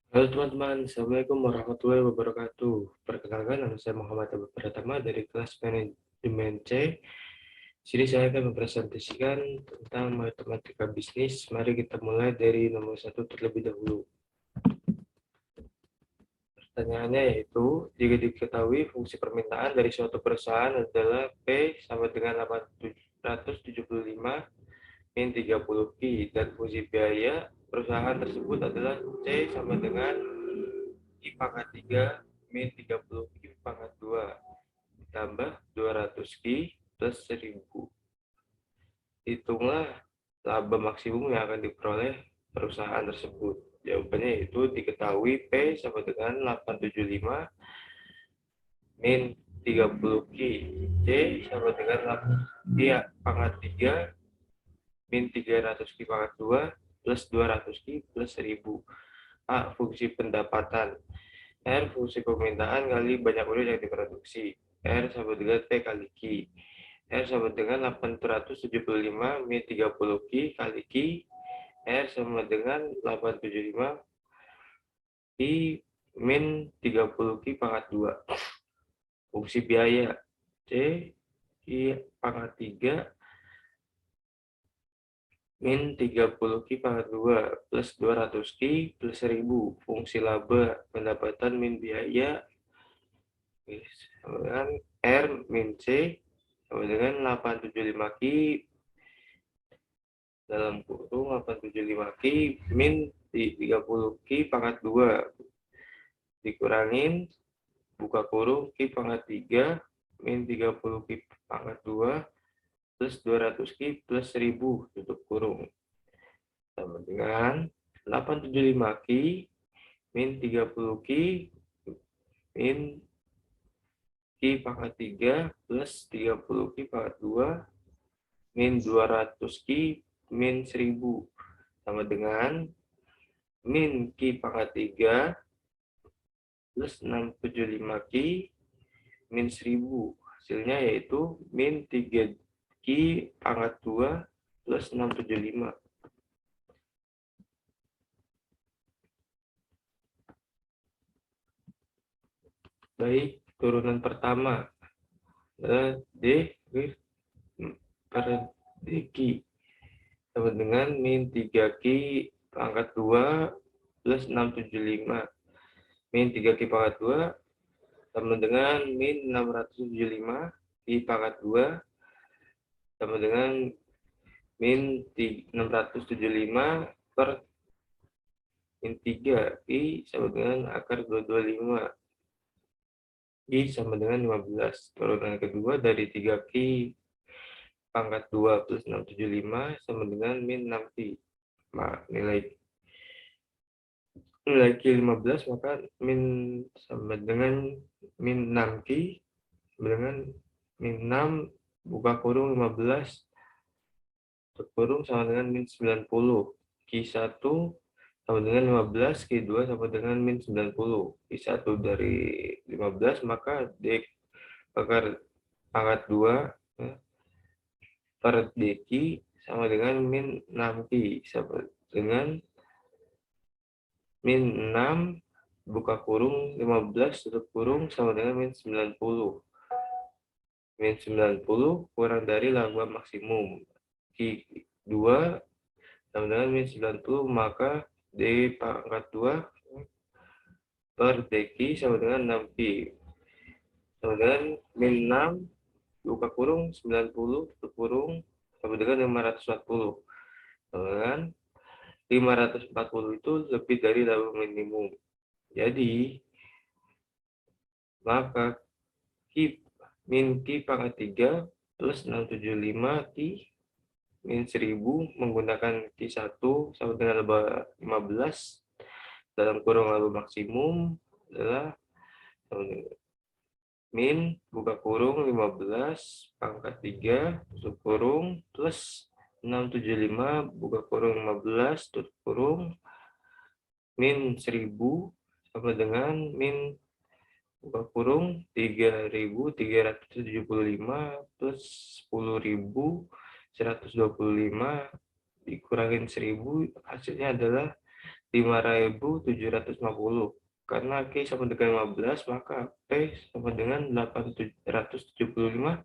Halo teman-teman, Assalamualaikum warahmatullahi wabarakatuh. Perkenalkan, nama saya Muhammad Abdul Pratama dari kelas manajemen C. Sini saya akan mempresentasikan tentang matematika bisnis. Mari kita mulai dari nomor 1 terlebih dahulu. Pertanyaannya yaitu, jika diketahui fungsi permintaan dari suatu perusahaan adalah P sama dengan 875 min 30 Q dan fungsi biaya perusahaan tersebut adalah C sama dengan I pangkat 3 min 30 Q pangkat 2 ditambah 200 Q plus 1000. Hitunglah laba maksimum yang akan diperoleh perusahaan tersebut. Jawabannya yaitu diketahui P sama dengan 875 min 30 Q. C sama dengan Q pangkat 3 min 300 Q pangkat 2 plus 200 Q plus 1000. A. Fungsi pendapatan. R fungsi permintaan kali banyak unit yang diproduksi. R sama dengan P kali Q. R sama dengan 875 min 30 Q kali Q. R sama dengan 875 Q min 30 Q pangkat 2. Fungsi biaya. C Q pangkat 3 min 30 Q pangkat 2 plus 200 Q plus 1000. Fungsi laba pendapatan min biaya sama dengan R min C sama dengan 875 Q dalam kurung 875 Q min 30 Q pangkat 2 dikurangin buka kurung Q pangkat 3 min 30 Q pangkat 2 plus 200 Q plus 1000 tutup kurung sama dengan 875 Q min 30 Q min Q pangkat 3 plus 30 Q pangkat 2 min 200 Q min 1000 sama dengan min Q pangkat 3 plus 675 Q min 1000. Hasilnya yaitu min 3 Q pangkat 2 plus 675. Baik, turunan pertama adalah D per DQ sama dengan min 3Q pangkat 2 plus 675. Min 3Q pangkat 2 sama dengan min 675 Q pangkat 2 sama dengan min 675 per min 3 I sama dengan akar 225 I sama dengan 15. Turunan kedua dari 3Q pangkat 2 plus 675 sama dengan min 6Q. Nah, nilai Q 15 maka min sama dengan min 6Q sama dengan min 6 buka kurung 15 tutup kurung sama dengan min 90. Q1 sama dengan 15, Q2 sama dengan min 90. Q1 dari 15 maka D akar pangkat 2 per DQ sama dengan min 6Q sama dengan min 6 buka kurung 15 tutup kurung sama dengan min 90. Min 90 kurang dari laba maksimum Q2 sama dengan min 90 maka D pangkat 2 per DQ sama dengan 6Q sama dengan min 6 buka kurung 90 tutup kurung sama dengan 540 sama dengan 540 itu lebih dari laba minimum. Jadi maka Q min Q pangkat 3 plus 675 Q min 1000 menggunakan Q1 sama dengan laba 15 dalam kurung laba maksimum adalah min buka kurung 15 pangkat 3 tutup kurung plus 675 buka kurung 15 tutup kurung min 1000 sama dengan min buka kurung 3.375 plus 10.125 dikurangin 1000 hasilnya adalah 5.750. Karena Q sama dengan 15, maka P sama dengan 875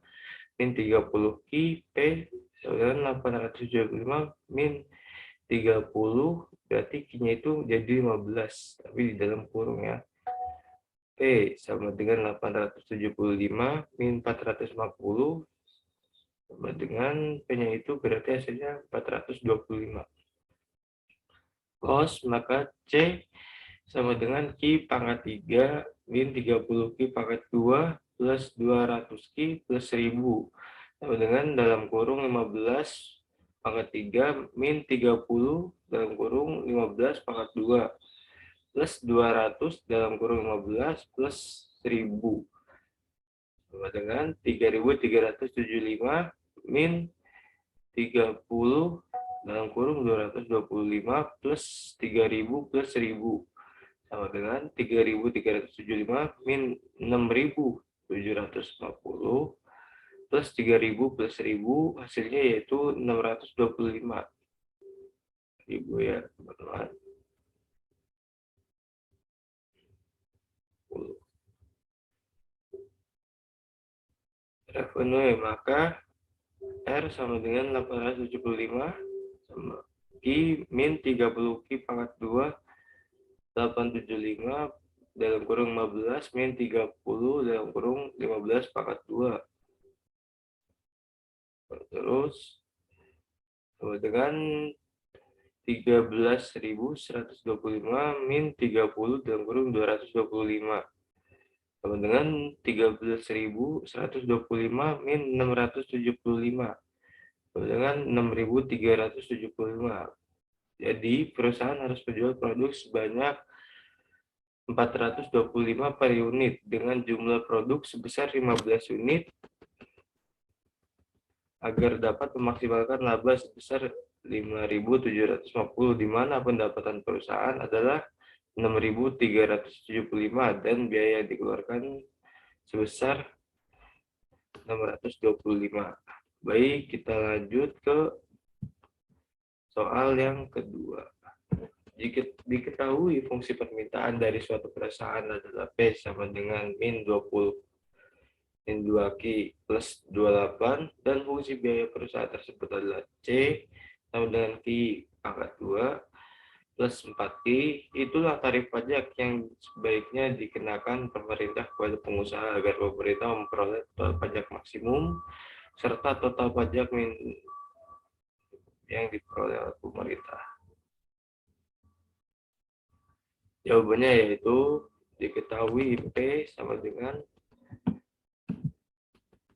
min 30. Q, P sama dengan 875 min 30, berarti Q-nya itu jadi 15, tapi di dalam kurung ya. P sama dengan 875 min 450, sama dengan P-nya itu berarti hasilnya 425. Cos, maka C sama dengan Q pangkat 3 min 30 Q pangkat 2 plus 200 Q plus 1000, sama dengan dalam kurung 15 pangkat 3 min 30 dalam kurung 15 pangkat 2 plus 200 dalam kurung 15 plus 1000, sama dengan 3.375 min 30 dalam kurung 225 plus 3.000 plus 1000, sama dengan 3.375 min 6.750 plus 3.000 plus 1000, hasilnya yaitu 625.000 ya teman-teman. Revenue, maka R sama dengan 875 sama Q min 30 Q pangkat 2 875 dalam kurung 15 min 30 dalam kurung 15 pangkat 2, terus sama dengan 13.125 min 30 dalam kurung 225, sama dengan 13.125 min 675, sama dengan 6.375. Jadi perusahaan harus menjual produk sebanyak 425 per unit dengan jumlah produk sebesar 15 unit agar dapat memaksimalkan laba sebesar 5.750, di mana pendapatan perusahaan adalah 6.375 dan biaya yang dikeluarkan sebesar 625. Baik, kita lanjut ke soal yang kedua. Jika diketahui fungsi permintaan dari suatu perusahaan adalah P sama dengan min 20 min 2Q plus 28 dan fungsi biaya perusahaan tersebut adalah C sama dengan Q pangkat 2 plus 4Q, itulah tarif pajak yang sebaiknya dikenakan pemerintah kepada pengusaha agar pemerintah memperoleh total pajak maksimum serta total pajak yang diperoleh oleh pemerintah. Jawabannya yaitu diketahui P sama dengan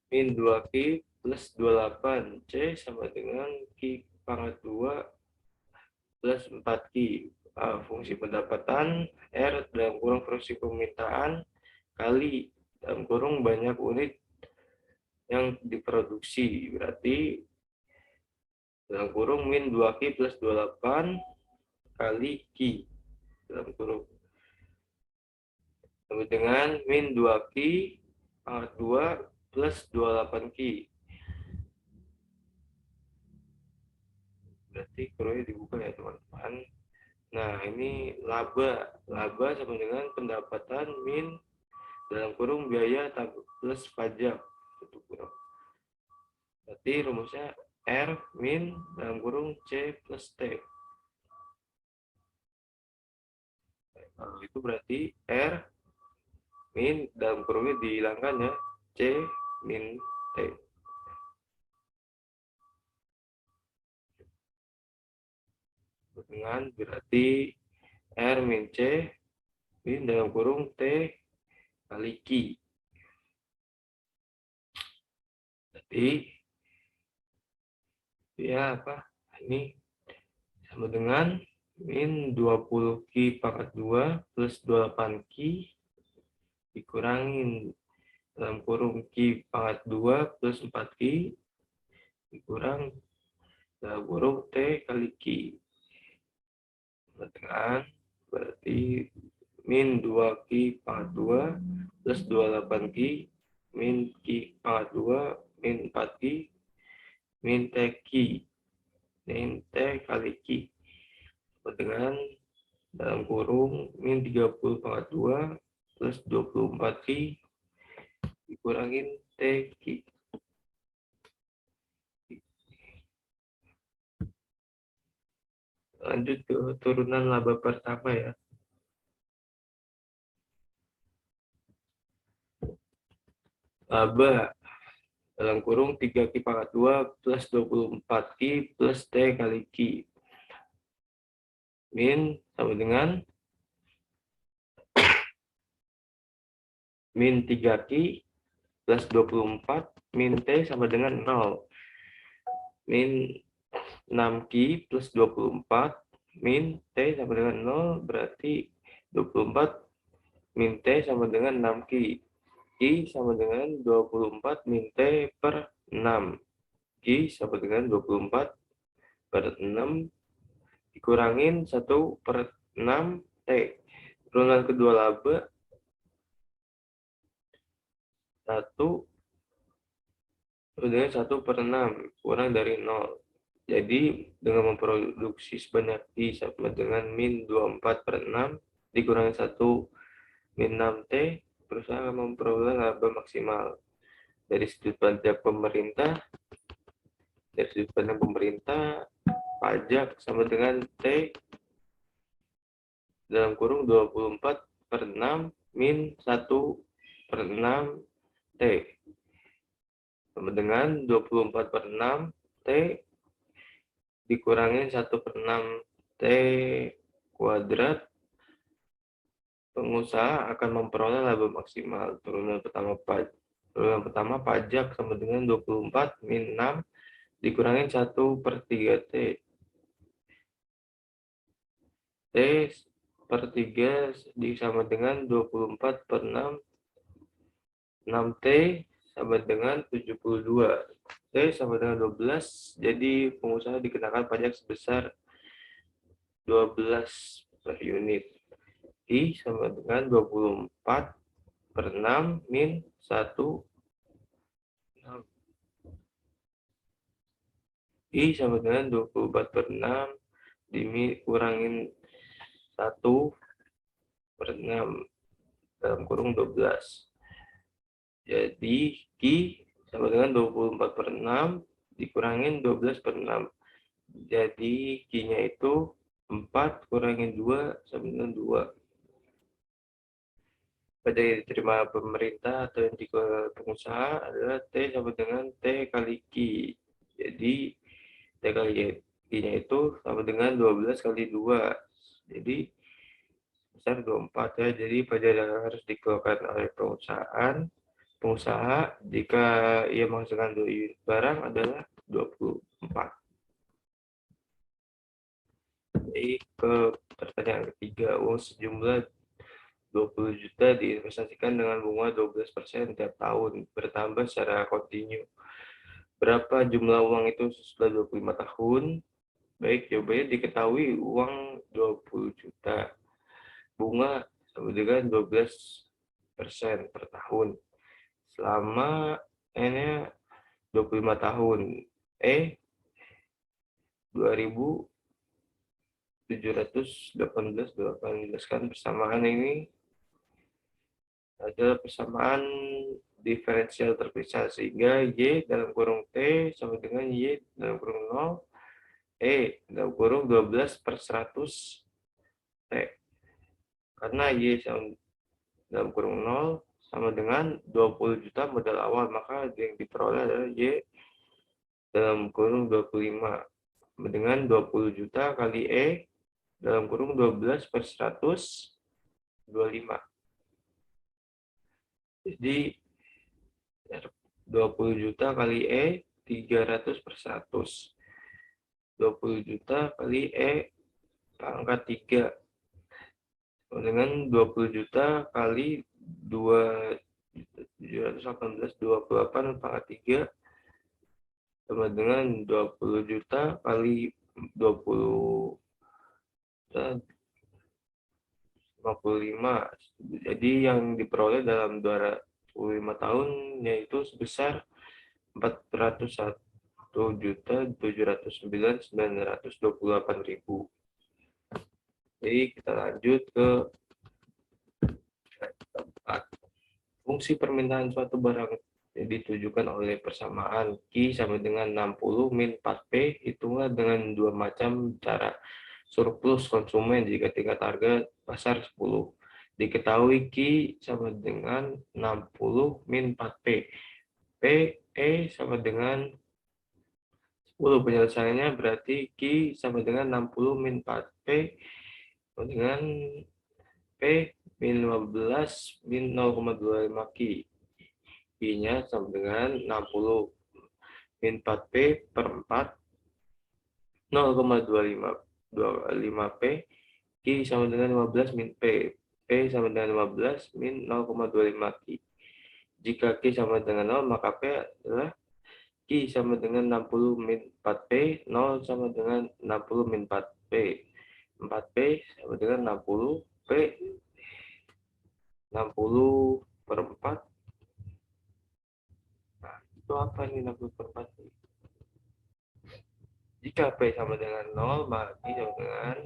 min 2Q plus 28, C sama dengan Q pangkat 2 plus 4Q. Fungsi pendapatan R dalam kurung fungsi permintaan kali dalam kurung banyak unit yang diproduksi, berarti dalam kurung min 2Q plus 28 kali Q dalam kurung, sama dengan min 2Q pangkat 2 plus 28Q. Berarti kurungnya dibuka ya teman-teman. Nah, ini laba sama dengan pendapatan min dalam kurung biaya plus pajak tutup kurung. Berarti rumusnya R min dalam kurung C plus T. Kalau itu berarti R min dalam kurungnya dihilangkan ya, C min T. Dengan berarti R min C min dalam kurung T kali Q. Jadi ya apa? Ini sama dengan min 20 Q pangkat 2 plus 28 Q dikurangin dalam kurung Q pangkat 2 plus 4 Q dikurang dalam kurung T kali Q. Dengan berarti min 2 Q pangkat 2 plus 28 Q min Q pangkat 2 min 4 Q min T Q min T kali Q. Dengan dalam kurung min 30 pangkat 2 plus 24Q dikurangin TQ. Lanjut ke turunan laba pertama ya. Laba dalam kurung 3Q pangkat 2 plus 24Q plus T kali Q. Min sama dengan min 3Q plus 24 min T sama dengan 0. Min 6Q plus 24 min T sama dengan 0 berarti 24 min T sama dengan 6Q. Q sama dengan 24 min T per 6. Q sama dengan 24 per 6 dikurangin 1 per 6 T. Turunan kedua laba 1 dengan 1 per 6 kurang dari 0. Jadi dengan memproduksi sebanyak I sama dengan min 24 per 6 dikurangi 1 min 6T, perusahaan akan memperoleh laba maksimal. Dari sudut pandang pemerintah, pajak sama dengan T dalam kurung 24 per 6 min 1 per 6 T sama dengan 24 per 6 T dikurangin 1 per 6 T kuadrat. Pengusaha akan memperoleh laba maksimal. Turunan pertama pajak sama dengan 24 min 6 dikurangin 1 per 3 T. T per 3 sama dengan 24 per 6. 6T sama dengan 72. T sama dengan 12. Jadi pengusaha dikenakan pajak sebesar 12 per unit. I sama dengan 24 per 6 min 1. I sama dengan 24 per 6 dikurangin 1 per 6 dalam kurung 12. Jadi Q sama dengan 24 per 6 dikurangin 12 per 6. Jadi Q-nya itu 4 kurangin 2 sama dengan 2. Pada yang diterima pemerintah atau yang dikelola pengusaha adalah T sama dengan T kali Q. Jadi T kali Q-nya itu sama dengan 12 kali 2. Jadi besar 24 ya. Jadi pajak yang harus dikeluarkan oleh pengusaha jika ia menghasilkan 2 unit barang adalah 24. Jadi ke pertanyaan ketiga, uang sejumlah 20 juta diinvestasikan dengan bunga 12% tiap tahun, bertambah secara kontinu. Berapa jumlah uang itu setelah 25 tahun? Baik, jawabannya diketahui uang 20 juta. Bunga sama dengan 12% per tahun. Selama N-nya 25 tahun. 2718 kan persamaan ini adalah persamaan diferensial terpisah sehingga Y dalam kurung T sama dengan Y dalam kurung 0 dalam kurung 12 per 100 T. Karena Y dalam kurung 0 sama dengan 20 juta modal awal, maka yang diperoleh adalah Y dalam kurung 25 dengan 20 juta kali dalam kurung 12 per 100 25. Jadi 20 juta kali 300 per 100. 20 juta kali pangkat 3 dengan 20 juta kali 2.718 pangkat 3 sama dengan 20 juta kali 20 juta 55. Jadi yang diperoleh dalam 25 tahun yaitu sebesar 401.709.928.000. Jadi kita lanjut ke keempat. Fungsi permintaan suatu barang ditujukan oleh persamaan Q sama dengan 60 min 4P, hitunglah dengan dua macam cara. Surplus konsumen jika tingkat harga pasar 10. Diketahui Q sama dengan 60 min 4P. PE sama dengan 10. Penyelesaiannya berarti Q sama dengan 60 min 4P dengan P min 15 min 0,25 Q. Q-nya sama dengan 60 min 4P per 4 0,25 P. Q sama dengan 15 min P. P sama dengan 15 min 0,25 Q. Jika Q sama dengan 0, maka P adalah Q sama dengan 60 min 4P. 0 sama dengan 60 min 4P. 4P sama dengan 60 P 60 per 4. Nah, itu apa nih 60 per 4? Jika P sama dengan 0, maka Q sama dengan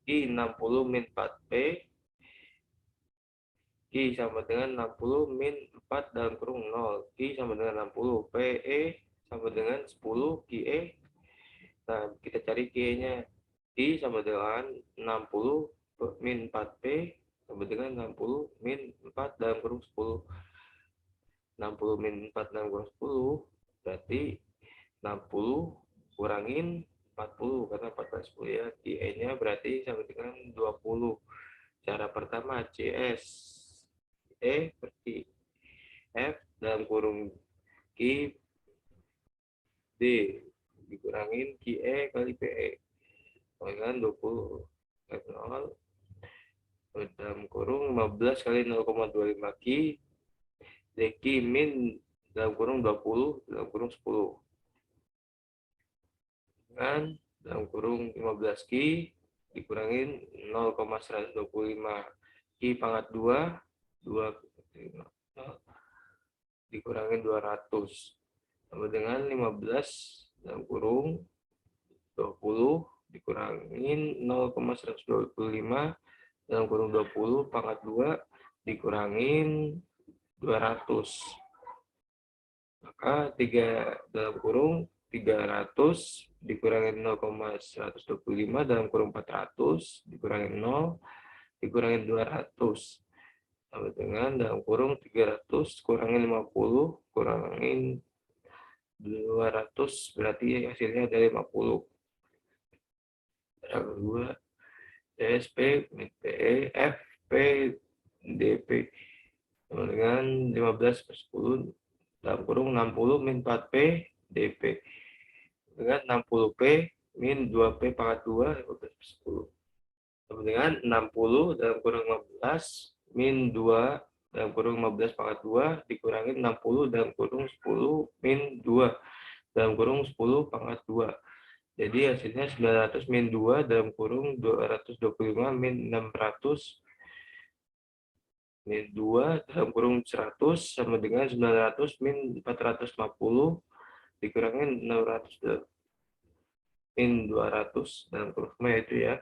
Q 60 min 4P. Q sama dengan 60 min 4 dalam kurung 0. Q sama dengan 60. PE sama dengan 10 QE. Nah, kita cari QE-nya. Q sama dengan 60 min 4P sama dengan 60 min 4 dalam kurung 10. 60 min 4 dalam kurung 10 berarti 60 kurangin 40 karena 14 10 ya. QE-nya berarti sama dengan 20. Cara pertama CS berarti F dalam kurung Q D dikurangin QE kali PE dengan 20 F0 dalam kurung 15 kali 0,25 Q DQ min dalam kurung 20 dalam kurung 10 dengan dalam kurung 15 Q dikurangin 0,125 Q pangkat 2 dikurangin 200 sama dengan 15 dalam kurung 20 dikurangin 0,125 dalam kurung 20 pangkat 2 dikurangin 200. Maka 3 dalam kurung 300 dikurangin 0,125 dalam kurung 400 dikurangin 0 dikurangin 200 sama dengan dalam kurung 300 kurangin 50 kurangin 200 berarti hasilnya ada 50. Cara kedua DSP PE F P DP sama dengan 15 per 10 dalam kurung 60 min 4P DP dengan 60P min 2P pangkat 2 15 per 10 sama dengan 60 dalam kurung 15 min 2 dalam kurung 15 pangkat 2 dikurangi 60 dalam kurung 10 min 2 dalam kurung 10 pangkat 2. Jadi hasilnya 900 min 2 dalam kurung 225 min 600 min 2 dalam kurung 100 sama dengan 900 min 450 dikurangi 600 min 200 dalam kurung itu ya.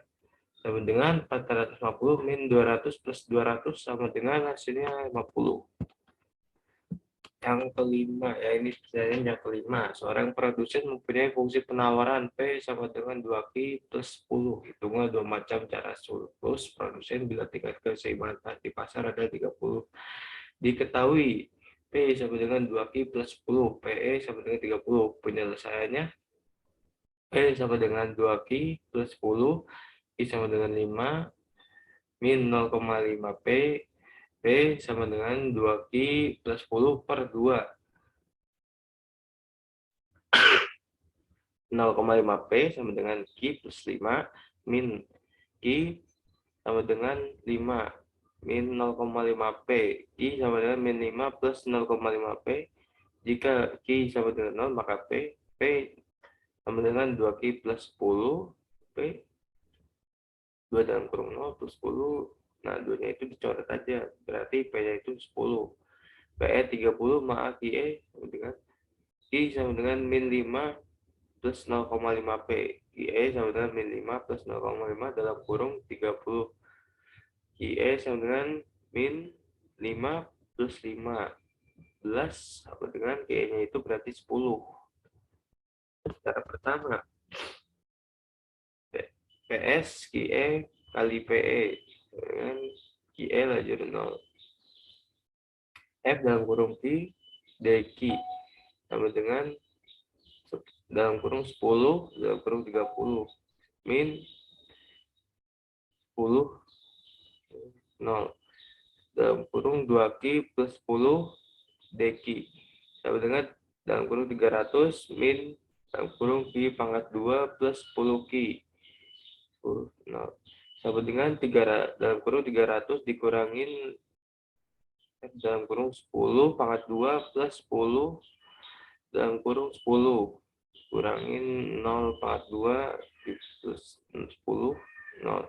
Sama dengan 450 min 200 plus 200 sama dengan hasilnya 50. Yang kelima, ya ini pertanyaan yang kelima. Seorang produsen mempunyai fungsi penawaran P sama dengan 2Q plus 10. Hitunglah dua macam cara surplus produsen bila tingkat keseimbangan di pasar ada 30. Diketahui P sama dengan 2Q plus 10, PE sama dengan 30. Penyelesaiannya P sama dengan 2Q plus 10, I sama dengan 5, min 0,5P, P sama dengan 2Q plus 10 per 2. 0,5P sama dengan Q plus 5, min Q sama dengan 5, min 0,5P. Q sama dengan min 5 plus 0,5P. Jika Q sama dengan 0, maka P sama dengan 2Q plus 10, P 2 dalam kurung 0 plus 10. Nah, 2-nya itu dicoret aja. Berarti P-nya itu 10. PE 30 maka QE sama dengan Q sama dengan min 5 plus 0,5 P. QE sama dengan min 5 plus 0,5 dalam kurung 30. QE sama dengan min 5 plus 15 sama dengan QE-nya itu berarti 10. Cara pertama, PS QE kali PE dengan QE lajur 0. F dalam kurung Q dq sama dengan dalam kurung 10 dalam kurung 30 min 10 0 dalam kurung 2Q plus 10 dq sama dengan dalam kurung 300 min dalam kurung Q pangkat 2 plus 10Q 10 0 sama dengan dalam kurung 300 dikurangin dalam kurung 10 pangkat 2 plus 10 dalam kurung 10 kurangin 0 pangkat 2 plus 10 0.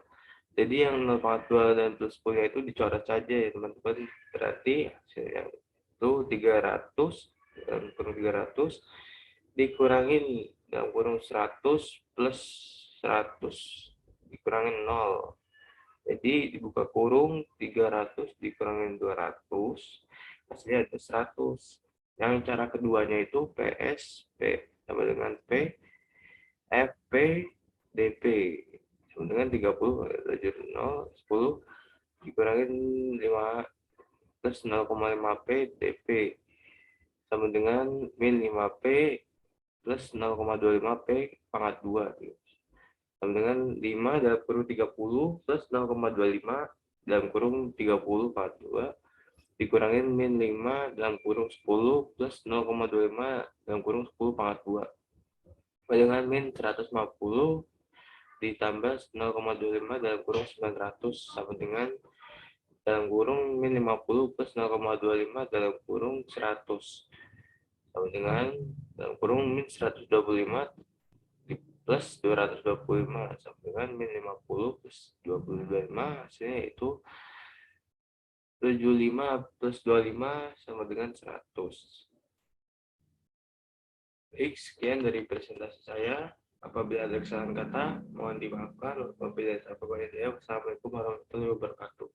Jadi yang 0 pangkat 2 dan plus 10 itu dicoret saja ya teman-teman. Berarti hasilnya itu 300 dalam kurung 300 dikurangin dalam kurung 100 plus 100 dikurangin 0. Jadi dibuka kurung 300 dikurangin 200 hasilnya ada 100. Yang cara keduanya itu PS P sama dengan P FP DP sama dengan 30 lajur 0 10 dikurangin 5 plus 0,5 P DP sama dengan min 5 P plus 0,25 P pangkat 2 sama dengan 5 dalam kurung 30 plus 0,25 dalam kurung 30 pangkat 2 dikurangin min 5 dalam kurung 10 plus 0,25 dalam kurung 10 pangkat 2 dengan min 150 ditambah 0,25 dalam kurung 900 sama dengan dalam kurung min 50 plus 0,25 dalam kurung 100 sama dengan dalam kurung min 125 plus 225 sama dengan min 50 plus 225 hasilnya itu 75 plus 25 sama dengan 100. Baik, sekian dari presentasi saya. Apabila ada kesalahan kata, mohon dimaafkan. Apabila ada apa-apa, wassalamualaikum warahmatullahi wabarakatuh.